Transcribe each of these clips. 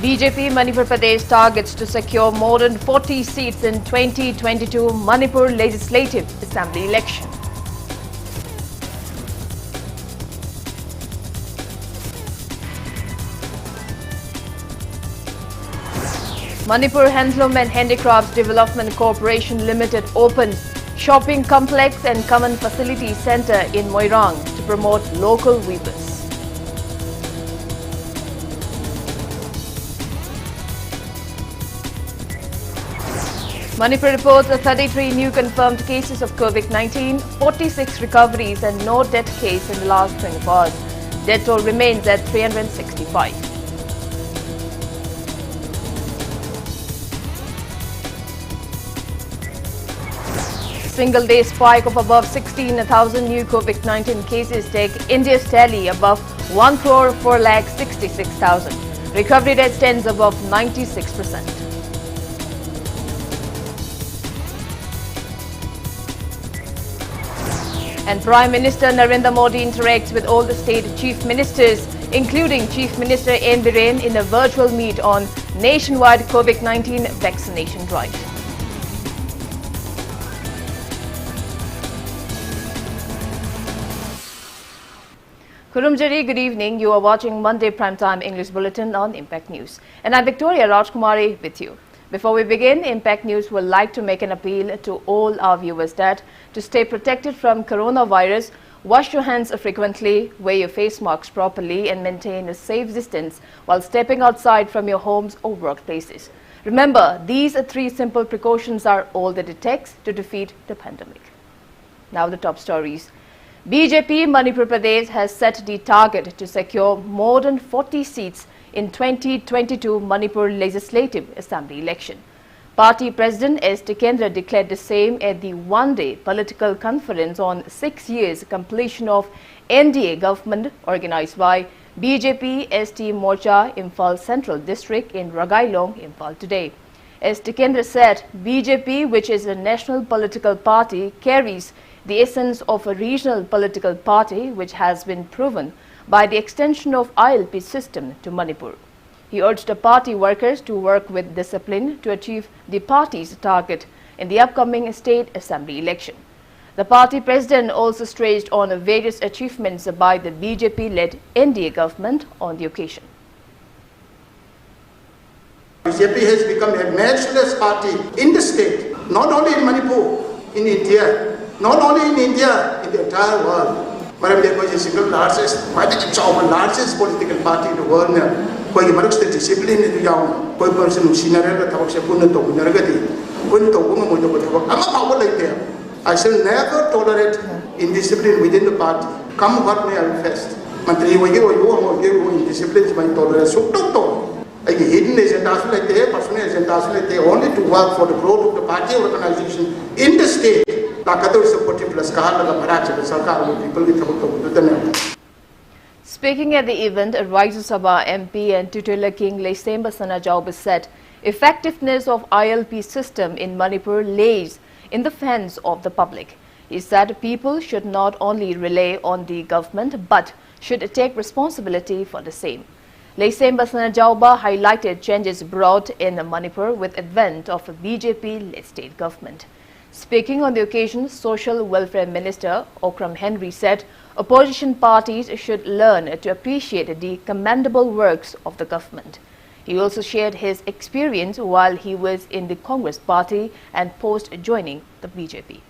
BJP Manipur Pradesh targets to secure more than 40 seats in 2022 Manipur Legislative Assembly election. Manipur Handloom and Handicrafts Development Corporation Limited opens shopping complex and common facility center in Moirang to promote local weavers. Manipur reports 33 new confirmed cases of COVID-19, 46 recoveries and no death case in the last 24 hours. Death toll remains at 365. Single-day spike of above 16,000 new COVID-19 cases take India's tally above 1,4,66,000. Recovery rate stands above 96%. And Prime Minister Narendra Modi interacts with all the state chief ministers, including Chief Minister N. Biren, in a virtual meet on nationwide COVID-19 vaccination drive. Kurumjari, good evening. You are watching Monday Primetime English Bulletin on Impact News. And I'm Victoria Rajkumari with you. Before we begin, Impact News would like to make an appeal to all our viewers that to stay protected from coronavirus, wash your hands frequently, wear your face masks properly and maintain a safe distance while stepping outside from your homes or workplaces. Remember, these 3 simple precautions are all that it takes to defeat the pandemic. Now the top stories. BJP Manipur Pradesh has set the target to secure more than 40 seats in 2022 Manipur Legislative Assembly election. Party President S. Tikendra declared the same at the one-day political conference on 6 years completion of NDA government organized by BJP ST Morcha Imphal Central District in Ragailong, Imphal today. As Tikendra said, BJP, which is a national political party, carries the essence of a regional political party which has been proven by the extension of ILP system to Manipur. He urged the party workers to work with discipline to achieve the party's target in the upcoming state assembly election. The party president also stressed on various achievements by the BJP-led NDA government on the occasion. BJP has become a matchless party in the state, not only in Manipur, in India, not only in India, in the entire world. Madam, there is a single largest political party in the world. Koi marks the discipline in the young, koi person who scenario the Tabak Puna to Naragati, when to woman with the I'm a power like there. I shall never tolerate indiscipline within the party. Come what may I fest. Mantri, we give you indiscipline by tolerance. So don't talk. A hidden agendas like they, personal agendas like they, only to work for the growth of the party organization in the state. Speaking at the event, Rajya Sabha MP and Tutelar King Leisemba Sanajauba said effectiveness of ILP system in Manipur lays in the hands of the public. He said people should not only rely on the government but should take responsibility for the same. Leisemba Sanajauba highlighted changes brought in Manipur with advent of a BJP-led state government. Speaking on the occasion, Social Welfare Minister Okram Henry said opposition parties should learn to appreciate the commendable works of the government. He also shared his experience while he was in the Congress party and post joining the BJP.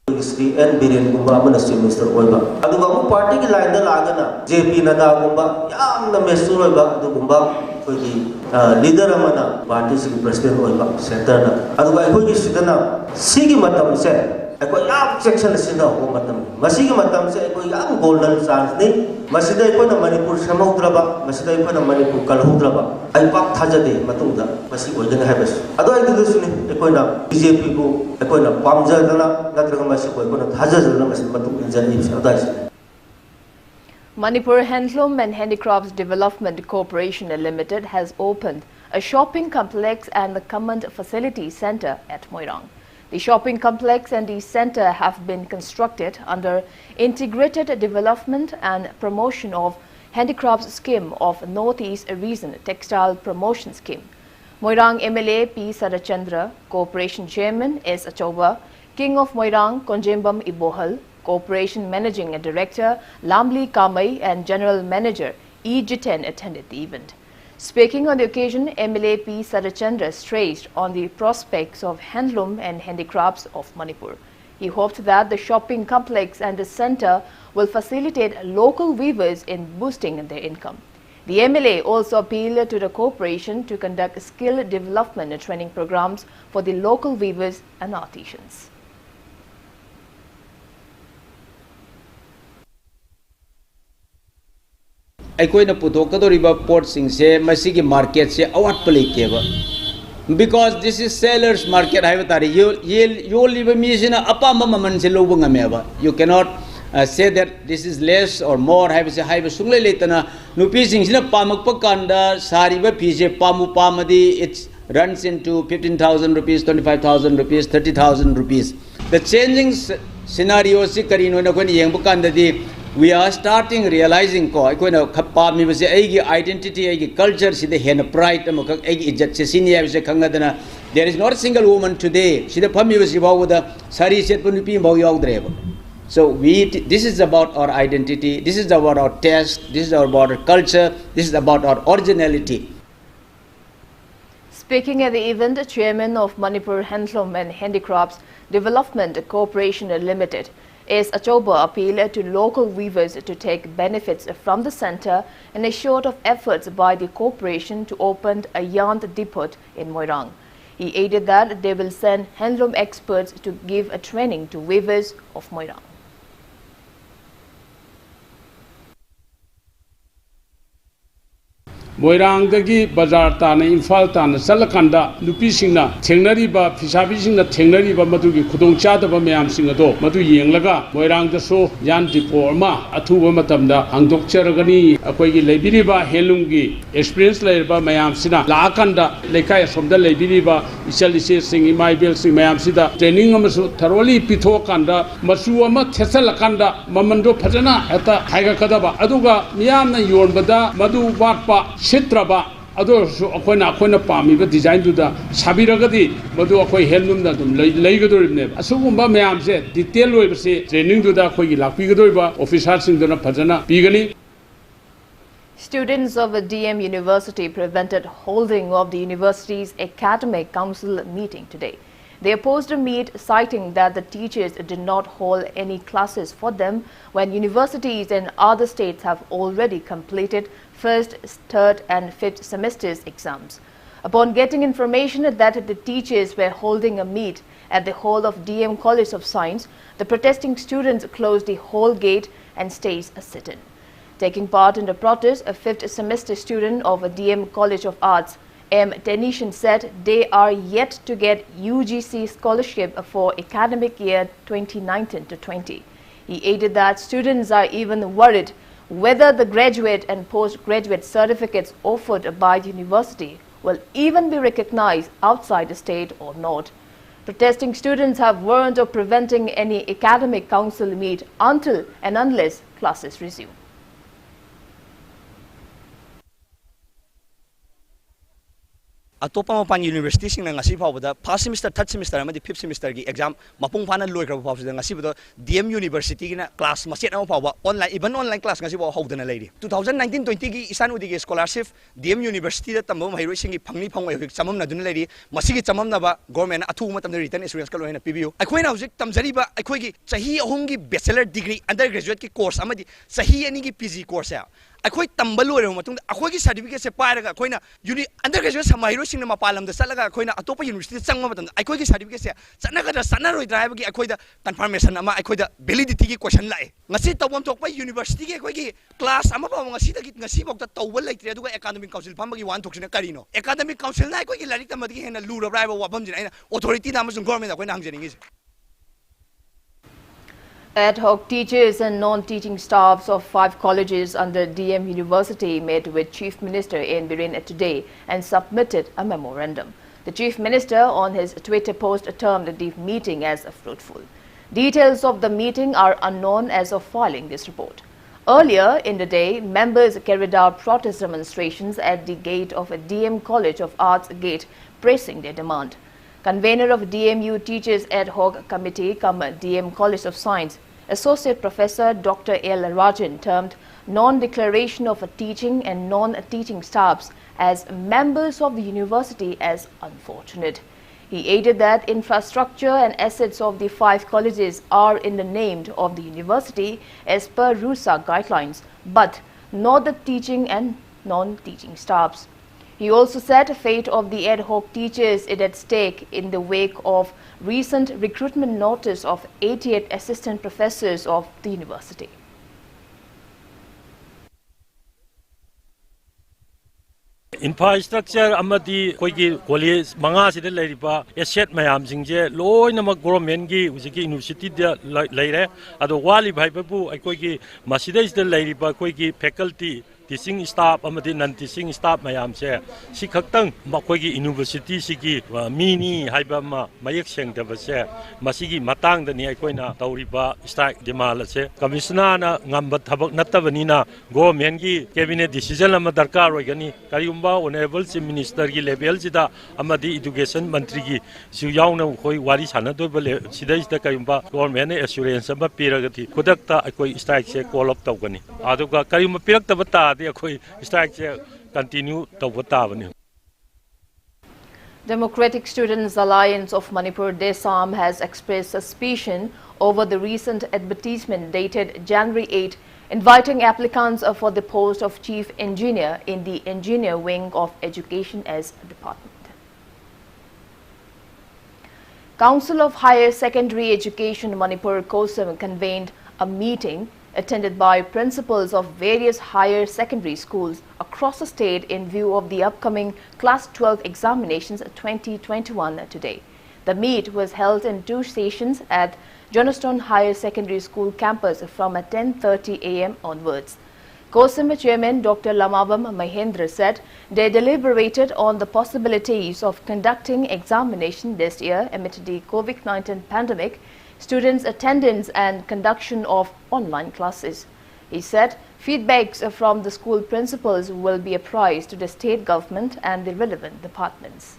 N. Biren Gumba Minister Oiba. Adugamu party line the Lagana, JP Nada Gumba, Yam the Mesura Gumba, leader Amana, party president Oiba, Center. Adugai Hoji Sidana, Sigi Matam said, I got yam section Sina Matam, Masigi Matam said, I got young golden sons, Masida Ipana Manipur Shamaudraba, Masida Ipana Manipur Kalhudraba, I packed Hajade, Matunda, Masi Golden Habits. Other than this, Equina, BJP, Equina, Pamjana, Natragamasi, Equina, Hazard, Matu, and Manipur Handloom and Handicrafts Development Corporation Limited has opened a shopping complex and the command facility center at Moirang. The shopping complex and the center have been constructed under integrated development and promotion of Handicrafts Scheme of Northeast Region Textile Promotion Scheme. Moirang MLA P. Sarachandra, Corporation Chairman S. Achoba, King of Moirang Konjembam Ibohal, Corporation Managing Director Lamli Kamai and General Manager E. Jiten attended the event. Speaking on the occasion, MLA P. Sarachandra stressed on the prospects of handloom and handicrafts of Manipur. He hoped that the shopping complex and the centre will facilitate local weavers in boosting their income. The MLA also appealed to the corporation to conduct skill development training programs for the local weavers and artisans. अकोइना पुथोकदोरिबा port सिंगसे मसीगी market से अवाट पलेकेबा because this is sellers market hai batari you live misina apamba maman se lobu ngameba you cannot say that this is less or more hai se hai sungle letana nupi singsina pamakpa kanda sariba pije pamu pamadi it runs into 15,000 rupees 25,000 rupees 30,000 rupees the changing scenario si karino na koni yengbu kanda di we are starting realizing ko akoina khappa mi base aigi identity aigi culture si de hen pride amok aigi ijat se senior se khangadana there is not a single woman today si de phami base bawo da sari set pu nupi bawo yaudreba so this is about our identity, this is about our taste, this is about our culture, this is about our originality. Speaking at the event, Chairman of Manipur Handloom and Handicrafts Development Corporation Limited S. Achoba appealed to local weavers to take benefits from the centre and assured of efforts by the corporation to open a yarn depot in Moirang. He added that they will send handloom experts to give a training to weavers of Moirang. Moirang dagi bazar tana Imphal tana salakanda nupi singna thengnariba phisabi singna thengnariba madugi khudongchadaba mayam singa do madu yenglaga Moirang da so yan depot ma athuba matamda hangdokcharagani akoigi leibiriba helumgi experience leiba mayam sina laakanda lekai somda leibiriba isalise sing imaibel sing mayam sida training amasu thoroughly pithokanda masu ama thesalakanda mamando phajana eta haiga kadaba aduga miyamna yonbada madu watpa Sitraba, Adosu, Aquina Pami, design to the Sabiragadi, Madu Aquay Helmum, Legador, Asumba Mayam said, detail over say, training to the Aquila Pigadoriba, officers in the Pazana, Pigani. Students of the DM University prevented holding of the university's academic council meeting today. They opposed the meet, citing that the teachers did not hold any classes for them when universities and other states have already completed first, third and fifth semesters exams. Upon getting information that the teachers were holding a meet at the hall of DM College of Science, the protesting students closed the hall gate and staged a sit-in. Taking part in the protest, a fifth semester student of a DM College of Arts, M. Denishan, said they are yet to get UGC scholarship for academic year 2019-20. He added that students are even worried whether the graduate and postgraduate certificates offered by the university will even be recognized outside the state or not. Protesting students have warned of preventing any academic council meet until and unless classes resume. Atopa mapan university sing ngasi phawda first semester third semester amadi fifth semester gi exam mapung phana loi kra phawda ngasi bodo DM University gina class maset am phawba online even online class ngasi bo hodana leiri 2019-20 gi isan udi gi scholarship DM University da tambo mairoi sing gi phangni phangoi hik chamam na dun leiri masigi chamam na ba government athu matam da return experience ka loina pibiu akoina hojik tamjari ba akoi gi chahi ahum gi bachelor degree undergraduate ki course amadi chahi ani gi PG course ya akoi tambalo re matung akoi gi certificate se paira ga akoina uni undergraduate samairo sing na mapalam da salaga akoina atopa university changma matam akoi gi certificate se chanaga da sanaroi drive gi akoi da confirmation ama akoi da validity gi question lai ngasi tawam tok pa university gi akoi gi class ama pa ngasi da gi ngasi bok da tawbal laitre aduga academic council pham gi wan thoksina karino academic council na akoi gi larik tamad gi hena lura drive wa pham jin aina authority na amazon government akoina hangjaringi Ad hoc teachers and non-teaching staffs of 5 colleges under DM University met with Chief Minister in Biren today and submitted a memorandum. The Chief Minister on his Twitter post termed the meeting as fruitful. Details of the meeting are unknown as of filing this report. Earlier in the day, members carried out protest demonstrations at the gate of DM College of Arts Gate, pressing their demand. Convener of DMU Teachers Ad Hoc Committee, DM College of Science, Associate Professor Dr. L. Rajan termed non-declaration of teaching and non-teaching staffs as members of the university as unfortunate. He added that infrastructure and assets of the 5 colleges are in the name of the university as per RUSA guidelines, but not the teaching and non-teaching staffs. He also said the fate of the ad hoc teachers is at stake in the wake of recent recruitment notice of 88 assistant professors of the university. Infrastructure amadi koigi college manga sida leiriba asset mayam singje loina government gi ujiki university da leire ado wali bhai babu koigi masida is da leiriba koigi faculty teaching staff amadi non teaching staff mayam se si khaktang makoigi university sigi mini haiba ma mayek seng da se masigi matang da ni koina tauriba strike demal se commissioner na ngamba thabak natabani na government gi cabinet decision ama darkar roigani kariumba honorable chief minister gi level sida amadi education mantri gi su yauna khoi wari sana do bele sida is da kariumba government assurance ama piragati kudakta koi strike se call up tawgani aduga kariumba pirak tabata Democratic Students Alliance of Manipur DESAM has expressed suspicion over the recent advertisement dated January 8 inviting applicants for the post of Chief Engineer in the Engineer Wing of Education as a department. Council of Higher Secondary Education Manipur COSEM convened a meeting attended by principals of various higher secondary schools across the state in view of the upcoming Class 12 examinations 2021 today. The meet was held in 2 sessions at Johnstone Higher Secondary School campus from 10:30 a.m. onwards. COSEM Chairman Dr. Lamabam Mahendra said they deliberated on the possibilities of conducting examination this year amid the COVID-19 pandemic, students' attendance and conduction of online classes. He said feedbacks from the school principals will be apprised to the state government and the relevant departments.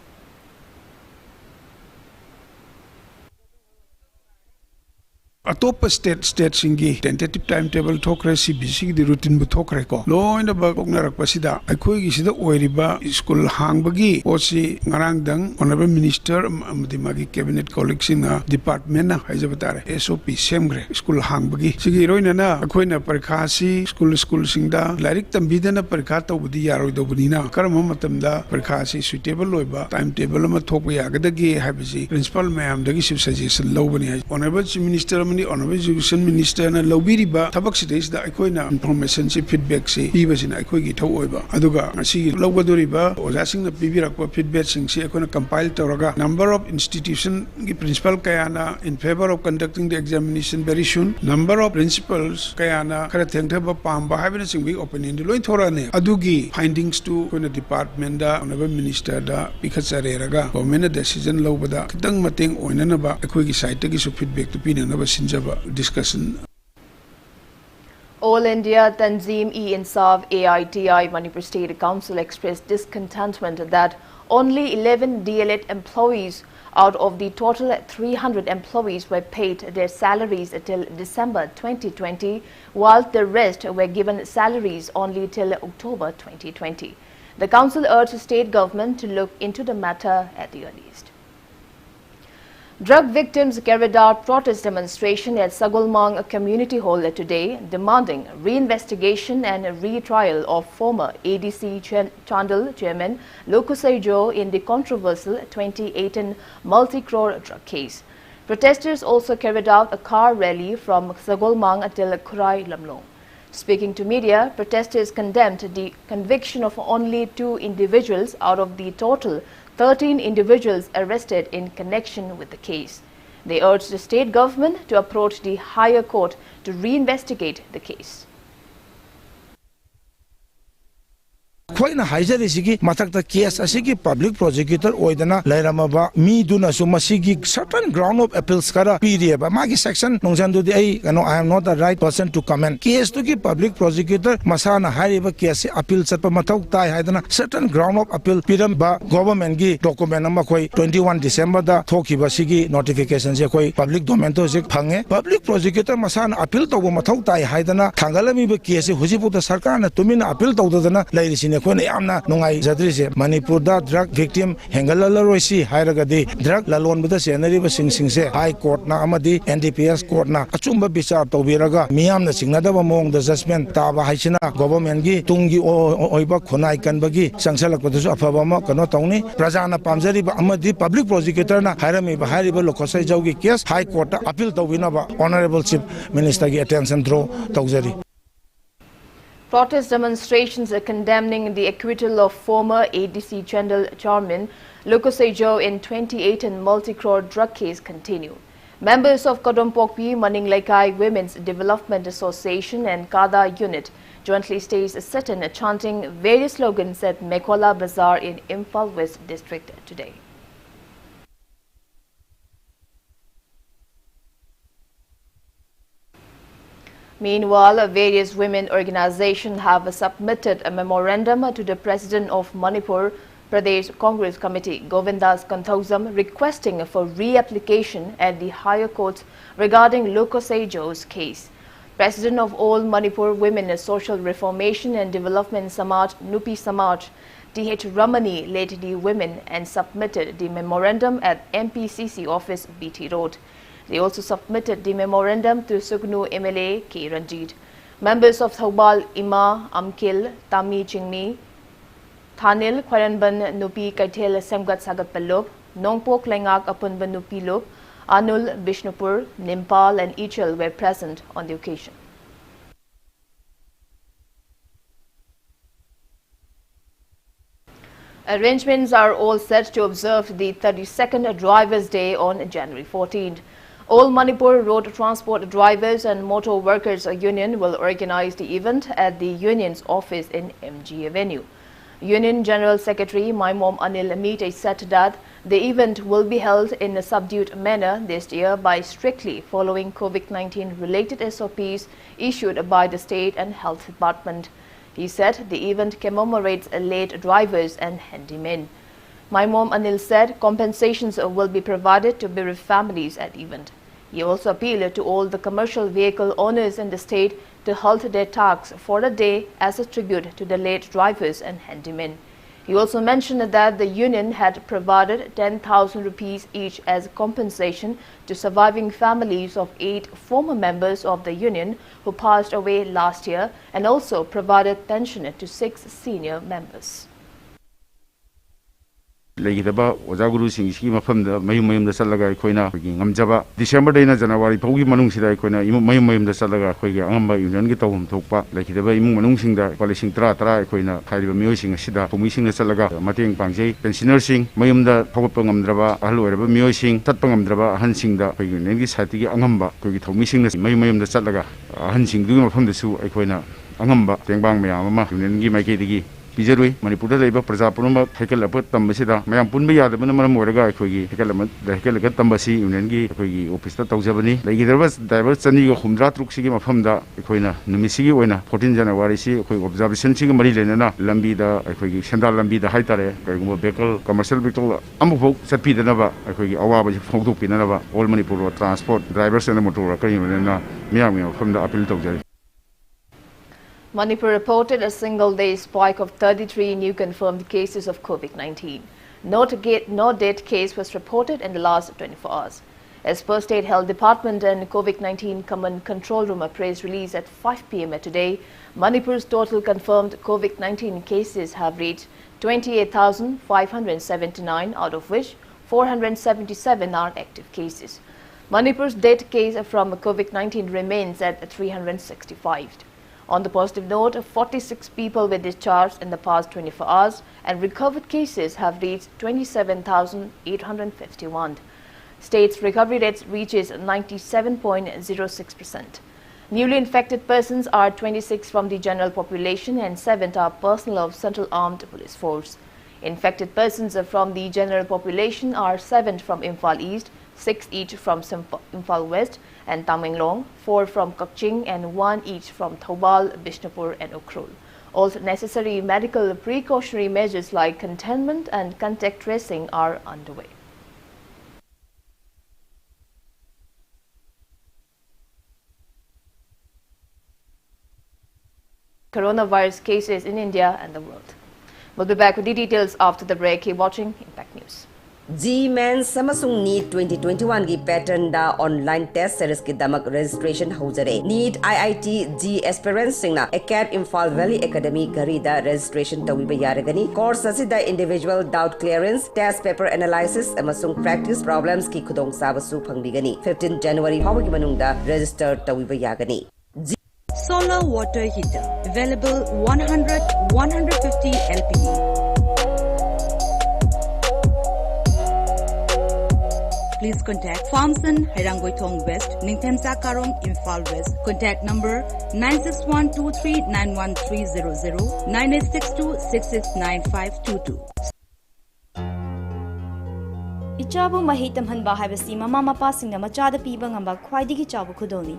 Atop state singi tentative timetable thokre CBC di routine bu thokre ko loina ba boknarak pasida akhoi gi sida oiriba school hangbagi osi ngarang dang honorable minister amdi magi cabinet collection na department na haijabatare SOP semgre school hangbagi sigi roina na akhoi na parikha si school singda larik tambida na parikha tawbudi yaroi dobuni na karama matamda parikha si suitable loiba timetable ma thokpa yagadagi habisi principal mayam dagi suggestion lobani honorable minister Honorable Education Minister na lobiriba tabak sidais da akoina information si feedback si pibasina akoigi thau oiba aduga asi lobgadoriba ojasing na pibirakpa feedback sing si akoina compile tawraga number of institution gi principal kayana in favor of conducting the examination very soon number of principals kayana khara thengthaba pamba habina singbi opinion di loi thorane adugi findings to akoina department da honorable minister da pikhatsareraga government decision lobada kitang mateng oinanaba akoigi site gi su feedback to pinanaba discussion. All India Tanzim-e-Insaf AITI Manipur State Council expressed discontentment that only 11 DLED employees out of the total 300 employees were paid their salaries till December 2020, while the rest were given salaries only till October 2020. The council urged the state government to look into the matter at the earliest. Drug victims carried out protest demonstration at Sagulmang Community Hall today, demanding reinvestigation and retrial of former ADC Chandal chairman Lokusai Jo in the controversial 2018 multi-crore drug case. Protesters also carried out a car rally from Sagulmang till Kurai Lamlong. Speaking to media, protesters condemned the conviction of only 2 individuals out of the total 13 individuals arrested in connection with the case. They urged the state government to approach the higher court to reinvestigate the case. खोइना हाइजरिसिगी मथक्ता case असिगी public prosecutor ओइदना लैरमबा मीदुना सु मसिगी certain ground of appeals करा पीरियबा मागी सेक्शन नोंजनदुदि आई कनो I am not the right person to comment case टू की पब्लिक प्रोसिक्यूटर मसाना हारिबा केस से अपील चतपा मथौ ताई हाइदना सर्टेन ग्राउंड ऑफ अपील पिरमबा गवर्नमेंट की डॉक्यूमेंट अमा खोइ 21 डिसेंबर दा थोखिबा सिगी नोटिफिकेशन से खोइ पब्लिक डोमेन तो जे फंगे पब्लिक प्रोसिक्यूटर मसाना अपील तौबो मथौ ताई हाइदना थांगलमीबा केस से हुजिपुता सरकार ना तुमिना अपील तौदना लैरिसिने खोने यामना नोंगाई जद्रिसे मणिपुर दा ड्रग विक्टिम हेंगललरोइसी हाइरगदि ड्रग ललोनबदा सेनरिबा सिंसिंगसे हाई कोर्ट ना अमदि एनडीपीएस कोर्ट ना अचुंबा विचार तौबिरगा मियामना सिंगनादबा मोंग द जजमेंट ताबा हाइसिना गवर्नमेंट की तुंगी ओइबा खुनाई कनबगी संगसलकपदसु अफबा कनो तौनी प्रजाना पामजरिबा अमदि पब्लिक प्रोसिक्यूटर ना हाइरमीबा हाइरिबा लोकसै जौगी केस हाई कोर्ट अपील तौबिनबा ऑनरेबल चीफ मिनिस्टर की अटेंशन थ्रो तौजरी. Protest demonstrations condemning the acquittal of former ADC Chandal chairman Lukosejo in 2018 multi-crore drug case continue. Members of Kodompokpi Maninglaikai Women's Development Association and Kada unit jointly staged a sit-in chanting various slogans at Mekola Bazaar in Imphal West district today. Meanwhile, various women organizations have submitted a memorandum to the President of Manipur Pradesh Congress Committee, Govindas Kanthosam, requesting for re-application at the higher courts regarding Lukosejo's case. President of all Manipur Women Social Reformation and Development Samaj, Nupi Samaj, T.H. Ramani led the women and submitted the memorandum at MPCC office BT Road. They also submitted the memorandum to Sugnu MLA K. Ranjit. Members of Thobal, Ima, Amkil, Tami Chingmi, Thanil, Khwaranban, Nupi, Kaitel, Semgat Sagat Palop, Nongpok, Lengak, Apunban Nupi Lop, Anul, Bishnupur, Nimpal and Ichel were present on the occasion. Arrangements are all set to observe the 32nd Drivers' Day on January 14th. All Manipur Road Transport Drivers and Motor Workers Union will organize the event at the union's office in MG Avenue. Union General Secretary Maimom Anil Meete said that the event will be held in a subdued manner this year by strictly following COVID-19 related SOPs issued by the State and Health Department. He said the event commemorates late drivers and handymen. Maimom Anil said compensations will be provided to bereaved families at event. He also appealed to all the commercial vehicle owners in the state to halt their tax for a day as a tribute to the late drivers and handymen. He also mentioned that the union had provided 10,000 rupees each as compensation to surviving families of 8 former members of the union who passed away last year and also provided pension to 6 senior members. Legitaba Ozaguru Singh Mafam the Mayum the Salaga Koina, Amjaba, December Dana Janawari, Pogi Manung Sida Koina, Mayum the Salaga Koya, Amba, Union Gitom Topa, like the way Manung Sing the polishing Tra Koina, Kaiba Musing Sida, Pumising the Salaga, Mating Pangse, Pensioner Sing, Mayum the Popangam Draba, Alu, Musing, Tatpangam Draba, Hansing the Pagin, Hati Angamba, Kogi the Mayum the Salaga, Hansing Duma from the Su Equina, Angamba, Tengbang Mayama, Union Gimakegi. Pijarui, Manipur Labor Prasapuruma, Hekel Aput Tambasida, Mayampunbia, the Manamam Moraga, Hekel, the Hekel Tambasi, Unengi, Opista Tozabani, like there was diverse Sunny Humdra Truxigim of Humda, Equina, Numisi, when 14 January, observation Marilena, Lambida, Shandal Lambida, Haitare, Bekel, commercial vehicle, Amupo, Sapi the Nava, Awa, Fogu Pinava, all Manipur transport, drivers and the motor, Miami from the Apple Togari. Manipur reported a single-day spike of 33 new confirmed cases of COVID-19. No death case was reported in the last 24 hours. As per State Health Department and COVID-19 Command Control Room a press release at 5 p.m. today, Manipur's total confirmed COVID-19 cases have reached 28,579, out of which 477 are active cases. Manipur's death case from COVID-19 remains at 365. On the positive note, 46 people were discharged in the past 24 hours and recovered cases have reached 27,851. State's recovery rate reaches 97.06%. Newly infected persons are 26 from the general population and 7 are personnel of Central Armed Police Force. Infected persons from the general population are 7 from Imphal East, 6 each from Imphal West and Tamenglong, 4 from Kaching and 1 each from Thoubal, Bishnupur and Ukhrul. All necessary medical precautionary measures like containment and contact tracing are underway. Coronavirus cases in India and the world. We'll be back with the details after the break. Keep watching Impact News. G-Men Samsung NEET 2021 की pattern da online test series की दमक registration हो जरे NEET IIT G aspirants सिंगना Acad Imphal Valley Academy घरी दा registration Tawi बयारगनी course असी दा individual doubt clearance test paper analysis अमसुंग practice problems की खुदोंग साबसु फंगबिगनी 15 January फाव की मनुंग दा register तवी बयागनी. Solar water heater available 150 LPE. Please contact Farmson, Hairangoitong West, Ningthemsa Karong, Imphal West. Contact number 961239130 9862669522. Ichabu mahitam hanba haibasi mama mapa singna machada piba ngamba khwaidigi chabu khudoni.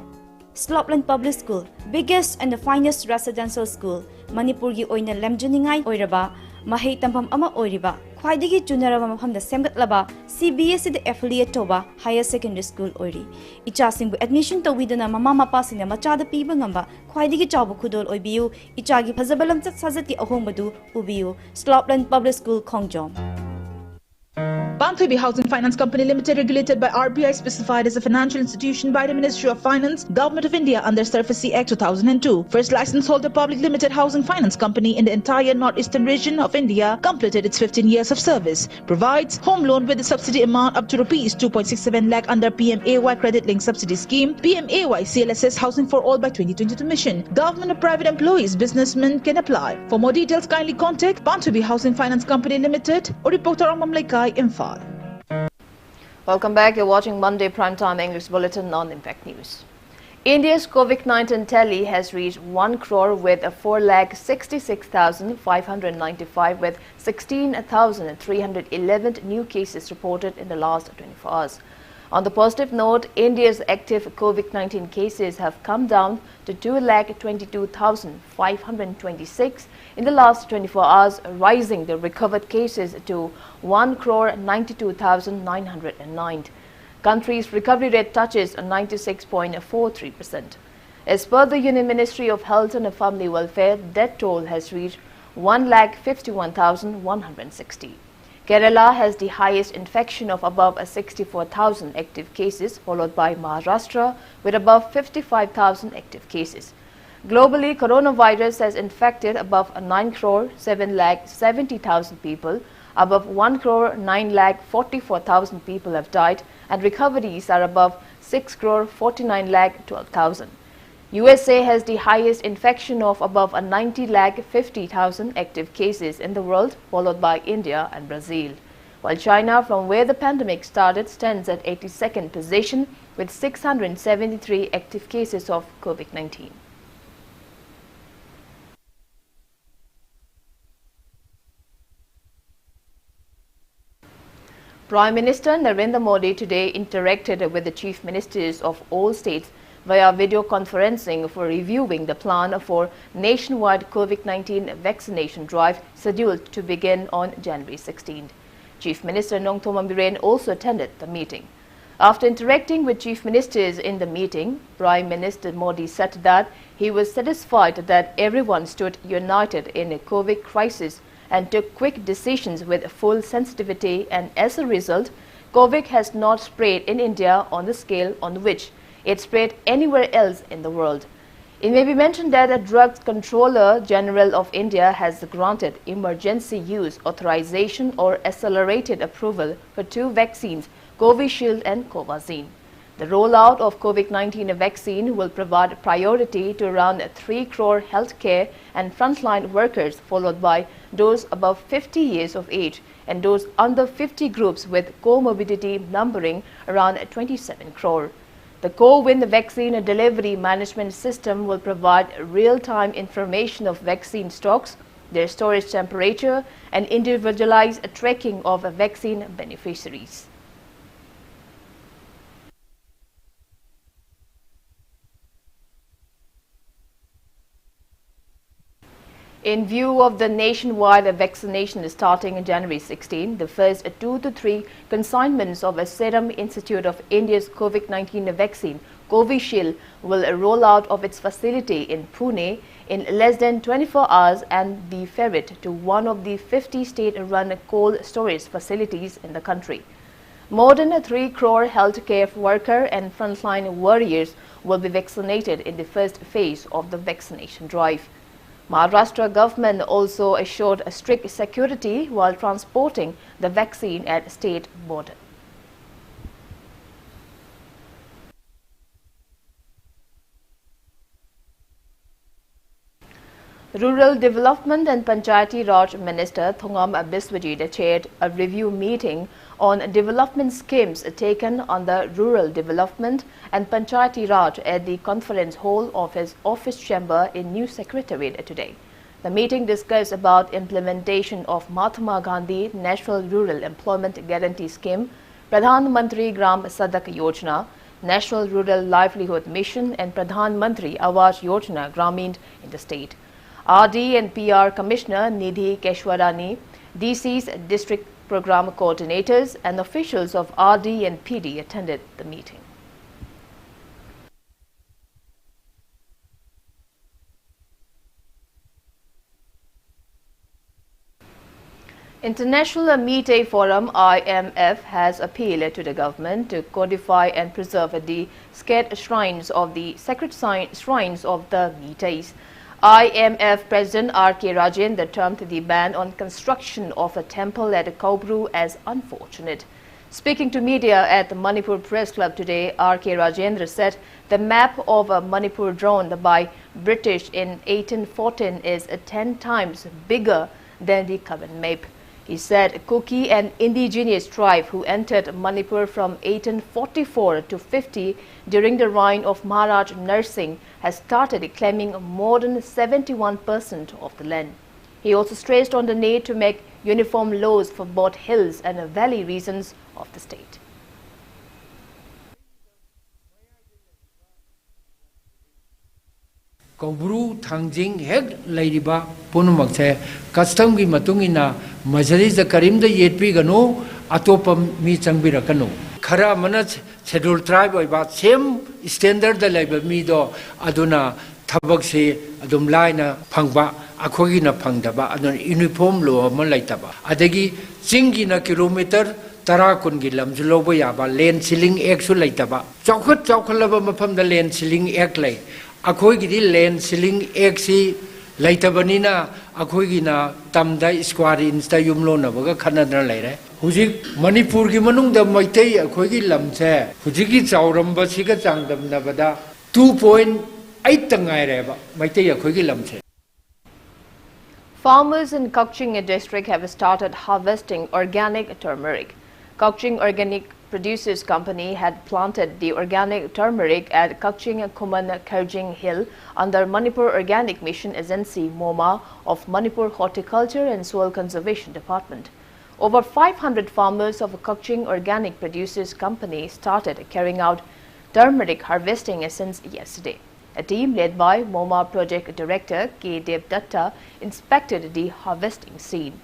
Slopland Public School, biggest and the finest residential school, Manipur gi oina lemjuningai oiraba, mahei tampam ama oiriba, khwaidigi junaraba mafamda semgatlaba, CBSE the affiliate toba higher secondary school oiri. Icha singbu admission towidana mama mapa singna machada piba ngamba, khwaidigi chabu khudol oibiu, ichagi phazabalam chak sajati ahombadu ubiu, Slopland Public School Khongjom. Banthubi Housing Finance Company Limited, regulated by RBI, specified as a financial institution by the Ministry of Finance, Government of India under SURFACE Act 2002. First license holder public limited housing finance company in the entire northeastern region of India, completed its 15 years of service. Provides home loan with the subsidy amount up to rupees 2.67 lakh under PMAY Credit Link Subsidy Scheme, PMAY CLSS Housing for All by 2022 mission. Government or private employees, businessmen can apply. For more details, kindly contact Banthubi Housing Finance Company Limited or reporter Mamlaikai Imphal. Welcome back. You're watching Monday Primetime English Bulletin on Impact News. India's COVID-19 tally has reached 1 crore with 4,66,595 with 16,311 new cases reported in the last 24 hours. On the positive note, India's active COVID-19 cases have come down to 2,22,526 in the last 24 hours, rising the recovered cases to 1,92,909. Country's recovery rate touches 96.43%. As per the Union Ministry of Health and Family Welfare, death toll has reached 1,51,160. Kerala has the highest infection of above 64,000 active cases, followed by Maharashtra with above 55,000 active cases. Globally, coronavirus has infected above 9 crore 7 lakh 70,000 people, above 1 crore 9 lakh 44,000 people have died, and recoveries are above 6 crore 49 lakh 12,000. USA has the highest infection of above 90 lakh 50,000 active cases in the world, followed by India and Brazil. While China, from where the pandemic started, stands at 82nd position with 673 active cases of COVID-19. Prime Minister Narendra Modi today interacted with the chief ministers of all states via video conferencing for reviewing the plan for nationwide COVID-19 vaccination drive scheduled to begin on January 16. Chief Minister Nongthoman Biren also attended the meeting. After interacting with chief ministers in the meeting, Prime Minister Modi said that he was satisfied that everyone stood united in a COVID crisis and took quick decisions with full sensitivity, and as a result, COVID has not spread in India on the scale on which it spread anywhere else in the world. It may be mentioned that the Drugs Controller General of India has granted emergency use authorization or accelerated approval for 2 vaccines, Covishield and Covaxin. The rollout of COVID-19 vaccine will provide priority to around 3 crore healthcare and frontline workers, followed by those above 50 years of age and those under 50 groups with comorbidity numbering around 27 crore. The Co-Win vaccine delivery management system will provide real-time information of vaccine stocks, their storage temperature, and individualized tracking of vaccine beneficiaries. In view of the nationwide vaccination starting January 16, the first 2 to 3 consignments of a Serum Institute of India's COVID-19 vaccine, Covishield, will roll out of its facility in Pune in less than 24 hours and be ferried to one of the 50 state-run cold storage facilities in the country. More than 3 crore healthcare workers and frontline warriors will be vaccinated in the first phase of the vaccination drive. Maharashtra government also assured strict security while transporting the vaccine at state border. Rural Development and Panchayati Raj Minister Thongam Biswajit chaired a review meeting on development schemes taken on the Rural Development and Panchayati Raj at the conference hall of his office chamber in New Secretariat today. The meeting discussed about implementation of Mahatma Gandhi National Rural Employment Guarantee Scheme, Pradhan Mantri Gram Sadak Yojana, National Rural Livelihood Mission and Pradhan Mantri Awas Yojana Gramin in the state. RD and PR Commissioner Nidhi Keshwarani, DC's district program coordinators and officials of RD and PD attended the meeting. International Meat Forum IMF has appealed to the government to codify and preserve the sacred shrines of the Meatais. IMF President R.K. Rajendra termed the ban on construction of a temple at Kobru as unfortunate. Speaking to media at the Manipur Press Club today, R.K. Rajendra said the map of Manipur drawn by British in 1814 is 10 times bigger than the current map. He said Kuki, an indigenous tribe who entered Manipur from 1844 to 50 during the reign of Maharaj Narsingh, has started claiming more than 71% of the land. He also stressed on the need to make uniform laws for both hills and valley regions of the state. Kobru Thangjing Heg Ladiba Punumakse, custom gi matungina, Majalis the Karim the Yetpi Gano, Atopam Mi Changbiracano. Kara Manach, scheduled tribe about same standard the labor mido, Aduna, Tabaksi, Adumlaina, Pangba, Akogina Pangdaba, Adon uniform law Malaitaba. Adegi, Singina kilometer, Tarakun Gilam, Zulobayaba, lane ceiling exulaitaba. Chocolate chocolate from the lane ceiling egg Akoigi land ceiling exi Laitabanina, Akoigina, Tamda Squad in Stayumlona, Boga Canada later. Huzik Manipur Gimanung the Maite, Akoigi Lamse, Huziki Sauramba Sika Sangdam Navada, 2.8 Tangaireba, Maite Akoigi Lamse. Farmers in Kukching district have started harvesting organic turmeric. Kukching Organic Producers Company had planted the organic turmeric at Kukching Kuman Kharjing Hill under Manipur Organic Mission Agency MOMA of Manipur Horticulture and Soil Conservation Department. Over 500 farmers of Kukching Organic Producers Company started carrying out turmeric harvesting since yesterday. A team led by MOMA Project Director K. Dev Datta inspected the harvesting scene.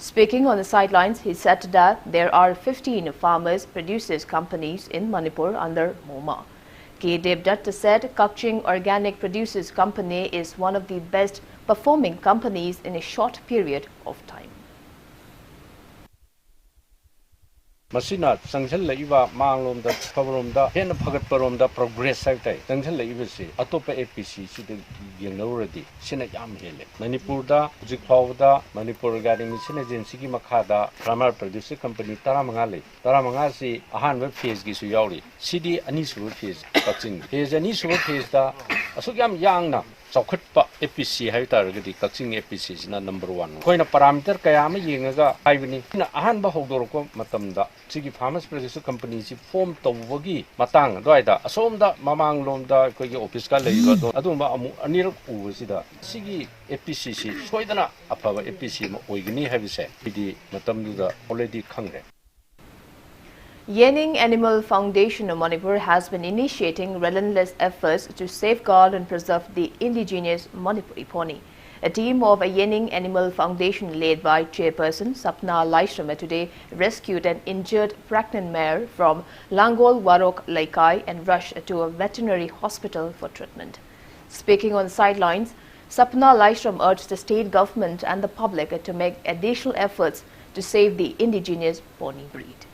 Speaking on the sidelines, he said that there are 15 farmers producers companies in Manipur under MOMA. K. Dev Datta said Kukching Organic Producers Company is one of the best performing companies in a short period of time. Masina Sangshan Laiva Manglom the Pavarom da Hen Pagat Parom da Progress Site, Sangshan Laivasi, Atopa APC, Sitting already, Sinayam Hele, Manipur da, Jikpauda, Manipur regarding Mission Agency Makada, Primary Producer Company Taramangali, Taramangasi, Ahan web phase Gisuyori, CD Anisu phase, Kukching. He is an issue phase da, Asugam Yang na. चौखटपा APC है तारगदी कक्सिंग APC सिना number 1 कोइना parameter कया में येंगा हाइबनी ना अहान बा होदोरको मतमदा सिगी फार्मर्स प्रोड्यूसर कंपनी सि फॉर्म तौबगी मतंग दोइदा असोमदा ममांग लोमदा कोई ऑफिस का लेबा दो अदुमा अमु अनिरक उबसिदा सिगी एपीसी सि सोइदना अफबा एपीसी म ओइगनी हाबिसे बिदि मतमदुदा already खंगरे Yening Animal Foundation of Manipur has been initiating relentless efforts to safeguard and preserve the indigenous Manipuri pony. A team of Yening Animal Foundation led by chairperson Sapna Laishrama today rescued an injured pregnant mare from Langol Warok Laikai and rushed to a veterinary hospital for treatment. Speaking on the sidelines, Sapna Laishram urged the state government and the public to make additional efforts to save the indigenous pony breed.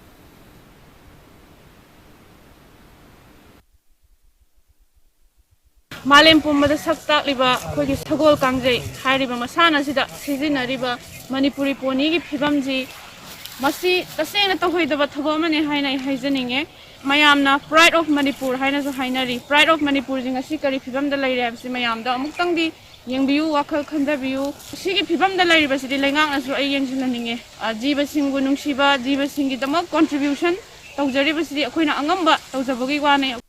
Malim Pumada Sakta Liba, Kogi Sagol Kangre, Hariba Masana Sida, Sizina Riba, Manipuri Poni, Pibamji, Masi, the same at the Hoy the Batagomani Haina Hazening, Mayamna, Pride of Manipur, Hainas Hainari, Pride of Manipur, Zingasikari, Pibam the Lady of Simayam, the Muktangi, Young View, Wakal Kanda View, Siki Pibam the Lady Basidi Langang as Rayan Zilaning, Jiba Singunung Shiba, Jiba Singi, the more contribution, Taujaribasi, Aquina Angamba, Tauzabugiwane.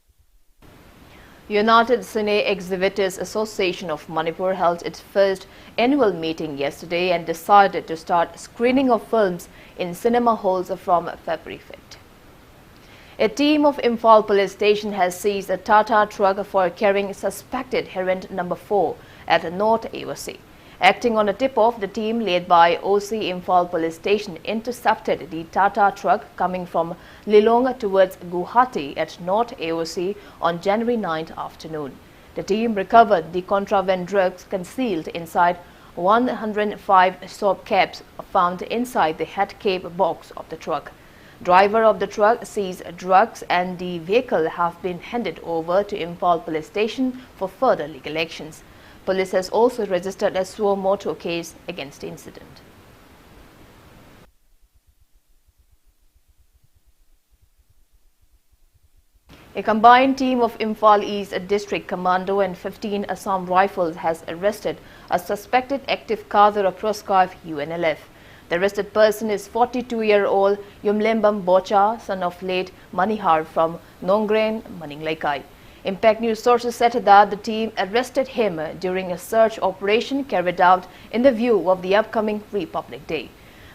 United Cine Exhibitors Association of Manipur held its first annual meeting yesterday and decided to start screening of films in cinema halls from February 5th. A team of Imphal police station has seized a Tata truck for carrying suspected heroin number 4 at North AOC. Acting on a tip-off, the team led by OC Imphal police station intercepted the Tata truck coming from Lilong towards Guwahati at North AOC on January 9th afternoon. The team recovered the contraband drugs concealed inside 105 soap caps found inside the head cap box of the truck. Driver of the truck seized drugs and the vehicle have been handed over to Imphal police station for further legal actions. Police has also registered a suo motu case against the incident. A combined team of Imphal East District Commando and 15 Assam Rifles has arrested a suspected active cadre of proscribed UNLF. The arrested person is 42-year-old Yumlembam Bocha, son of late Manihar from Nongren, Maninglaikai. Impact News sources said that the team arrested him during a search operation carried out in the view of the upcoming Republic Day.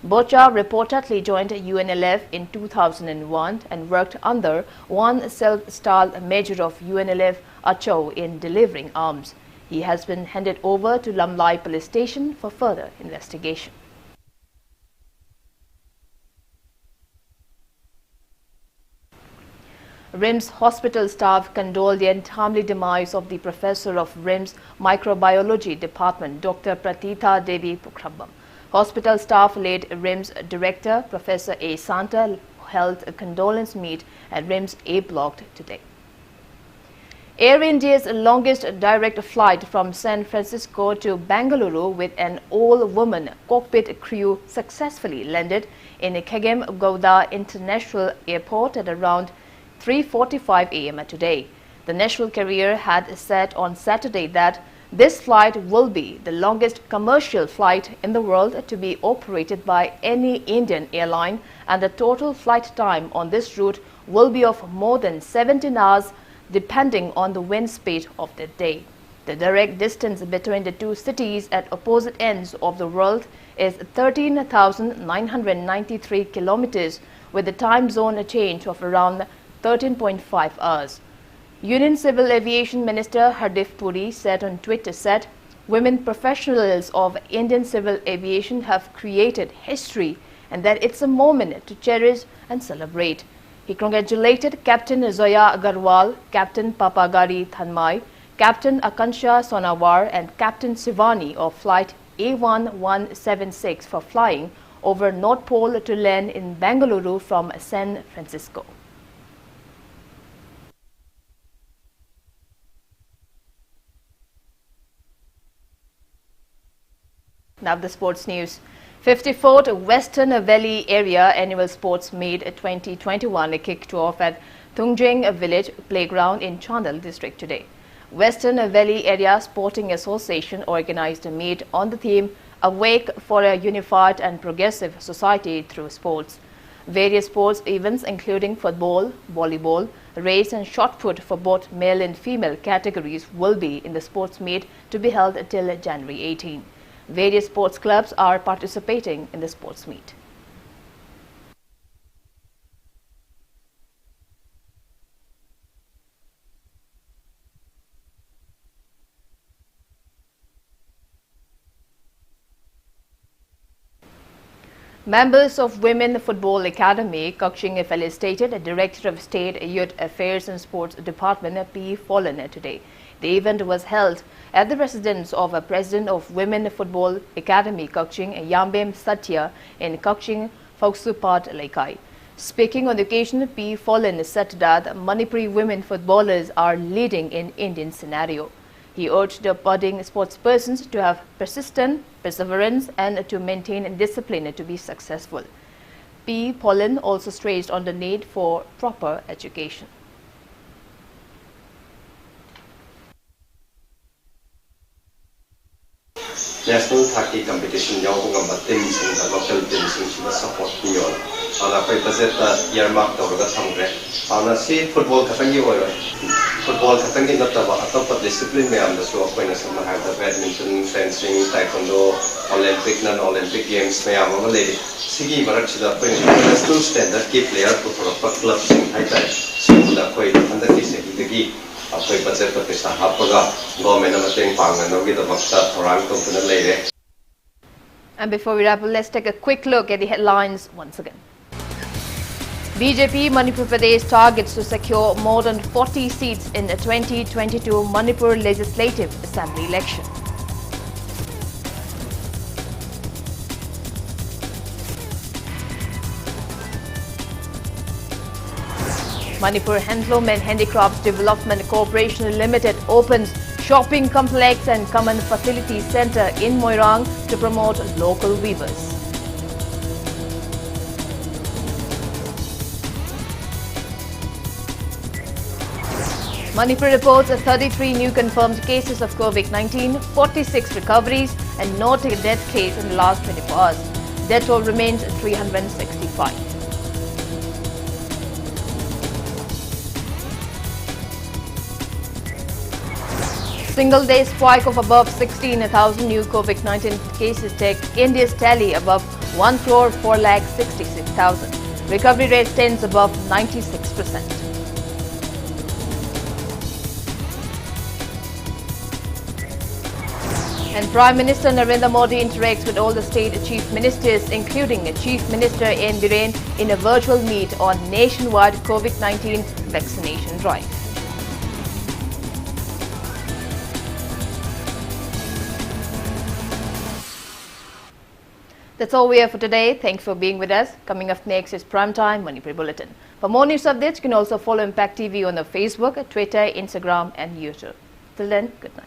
Bocha reportedly joined UNLF in 2001 and worked under one self-styled major of UNLF, Acho, in delivering arms. He has been handed over to Lamlai police station for further investigation. RIMS hospital staff condoled the untimely demise of the professor of RIMS Microbiology Department, Dr. Pratitha Devi Pukhrambam. Hospital staff led RIMS Director, Professor A. Santa, held a condolence meet at RIMS A Block today. Air India's longest direct flight from San Francisco to Bengaluru with an all-woman cockpit crew successfully landed in Kegem Gowda International Airport at around 3:45 a.m. today. The national carrier had said on Saturday that this flight will be the longest commercial flight in the world to be operated by any Indian airline, and the total flight time on this route will be of more than 17 hours depending on the wind speed of the day. The direct distance between the two cities at opposite ends of the world is 13,993 kilometers with a time zone change of around 13.5 hours. Union Civil Aviation Minister Hardip Puri said on Twitter women professionals of Indian civil aviation have created history and that it's a moment to cherish and celebrate. He congratulated Captain Zoya Agarwal, Captain Papagari Thanmai, Captain Akansha Sonawar and Captain Sivani of Flight A1176 for flying over North Pole to land in Bengaluru from San Francisco. Now the sports news. 54th Western Valley Area Annual Sports Meet 2021 kicked off at Thungjeng Village Playground in Chandal district today. Western Valley Area Sporting Association organized a meet on the theme Awake for a Unified and Progressive Society Through Sports. Various sports events including football, volleyball, race and shot put for both male and female categories will be in the sports meet to be held till January 18. Various sports clubs are participating in the sports meet. Members of Women Football Academy, Kakching felicitated Director of State Youth Affairs and Sports Department P. Follen today. The event was held at the residence of President of Women Football Academy, Kakching, Yambem Satya, in Kakching, Phoksupat, Laikai. Speaking on the occasion, P. Follen said that Manipuri women footballers are leading in Indian scenario. He urged the budding sportspersons to have persistence, perseverance and to maintain discipline to be successful. P. Follen also stressed on the need for proper education. National hockey competition young teams in the local teams in support beyond. On a budget earmarked over the Hungary. On a sea football football katangi na taba atop discipline may am the so of the badminton, fencing, taekwondo, Olympic non-Olympic games may am lady. Sigi Marachida school standard key player for clubs in high time. Singula Koi under the Apoy budget of the Hapaga, government of the Pang and with the Bakta Toronto to the lady. And before we wrap up, let's take a quick look at the headlines once again. BJP Manipur Pradesh targets to secure more than 40 seats in the 2022 Manipur Legislative Assembly election. Manipur Handloom and Handicrafts Development Corporation Limited opens shopping complex and common facility center in Moirang to promote local weavers. Manipur reports 33 new confirmed cases of COVID-19, 46 recoveries and no death case in the last 24 hours. Death toll remains 365. Single day spike of above 16,000 new COVID-19 cases take India's tally above 1,4,66,000. Recovery rate stands above 96%. And Prime Minister Narendra Modi interacts with all the state chief ministers, including Chief Minister N. Biren, in a virtual meet on nationwide COVID-19 vaccination drive. That's all we have for today. Thanks for being with us. Coming up next is Primetime Manipur Bulletin. For more news updates, you can also follow Impact TV on the Facebook, Twitter, Instagram and YouTube. Till then, good night.